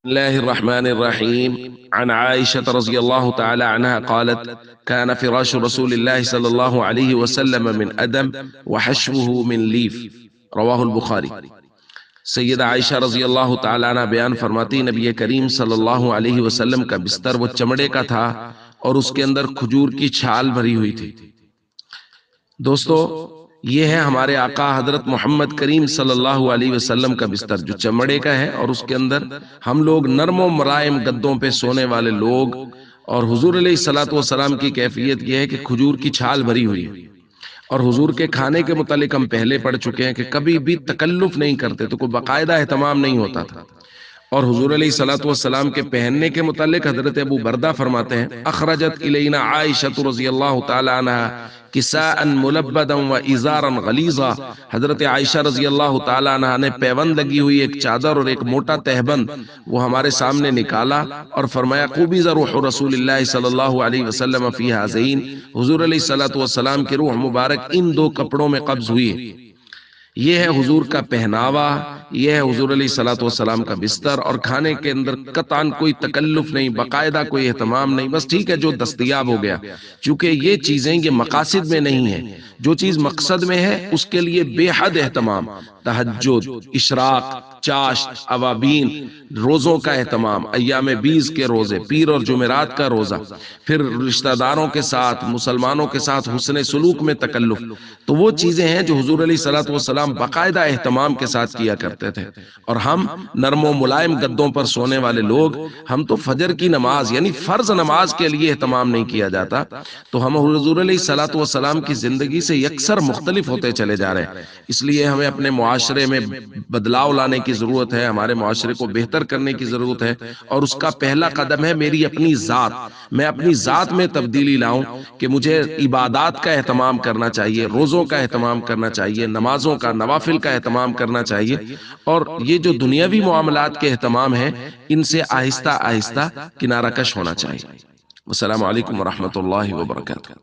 الله الرحمن الرحيم عن عائشة رضي الله تعالى عنها قالت كان فراش رسول الله صلى الله عليه وسلم من أدم وحشوه من ليف رواہ البخاری۔ سیدہ عائشہ رضی اللہ تعالیٰ عنہ بیان فرماتی نبی کریم صلی اللہ علیہ وسلم کا بستر وہ چمڑے کا تھا اور اس کے اندر کھجور کی چھال بھری ہوئی تھی۔ دوستو یہ ہے ہمارے آقا حضرت محمد کریم صلی اللہ علیہ وسلم کا بستر جو چمڑے کا ہے، اور اس کے اندر ہم لوگ نرم و ملائم گدوں پہ سونے والے لوگ، اور حضور علیہ الصلوۃ والسلام کی کیفیت یہ ہے کہ کھجور کی چھال بھری ہوئی ہے۔ اور حضور کے کھانے کے متعلق ہم پہلے پڑھ چکے ہیں کہ کبھی بھی تکلف نہیں کرتے، تو کوئی باقاعدہ اہتمام نہیں ہوتا تھا۔ اور حضور علیہ الصلوۃ والسلام کے پہننے کے متعلق حضرت ابو بردہ فرماتے ہیں اخرجت الینا عائشہ رضی اللہ تعالی عنہ کساء ملبدا و ازارا غلیظا، حضرت عائشہ رضی اللہ تعالی عنہ نے پیوند لگی ہوئی ایک چادر اور ایک موٹا تہبند وہ ہمارے سامنے نکالا اور فرمایا قبض روح رسول اللہ صلی اللہ علیہ وسلم فی ہذین، حضور علیہ الصلوۃ والسلام کی روح مبارک ان دو کپڑوں میں قبض ہوئی ہے۔ یہ ہے حضور کا پہناوا، یہ ہے حضور علیہ الصلوۃ والسلام کا بستر، اور کھانے کے اندر قطعاً کوئی تکلف نہیں، باقاعدہ کوئی اہتمام نہیں، بس ٹھیک ہے جو دستیاب ہو گیا۔ چونکہ یہ چیزیں یہ مقاصد میں نہیں ہیں، جو چیز مقصد میں ہے اس کے لیے بے حد اہتمام، تہجد، اشراق، چاشت، اوابین، روزوں کا اہتمام، ایام بیز کے روزے، پیر اور جمعرات کا روزہ، پھر رشتہ داروں کے ساتھ، مسلمانوں کے ساتھ حسن سلوک میں تکلف، تو وہ چیزیں ہیں جو حضور علیہ الصلوۃ والسلام باقاعدہ اہتمام کے ساتھ کیا کرتے تھے۔ اور ہم نرم و ملائم گدوں پر سونے والے لوگ، ہم تو فجر کی نماز یعنی فرض نماز کے لیے اہتمام نہیں کیا جاتا، تو ہم حضور علیہ الصلوۃ والسلام کی زندگی سے یکسر مختلف ہوتے چلے جا رہے ہیں۔ اس لیے ہمیں اپنے معاشرے میں بدلاؤ لانے کی ضرورت ہے، ہمارے معاشرے کو بہتر کرنے کی ضرورت ہے، اور اس کا پہلا قدم ہے میری اپنی ذات، میں اپنی ذات میں تبدیلی لاؤں کہ مجھے عبادات کا اہتمام کرنا چاہیے، روزوں کا اہتمام کرنا چاہیے، نمازوں کا، نوافل کا اہتمام کرنا چاہیے، اور یہ جو دنیاوی معاملات کے اہتمام ہیں ان سے آہستہ آہستہ کنارہ کش ہونا چاہیے۔ السلام علیکم ورحمۃ اللہ وبرکاتہ۔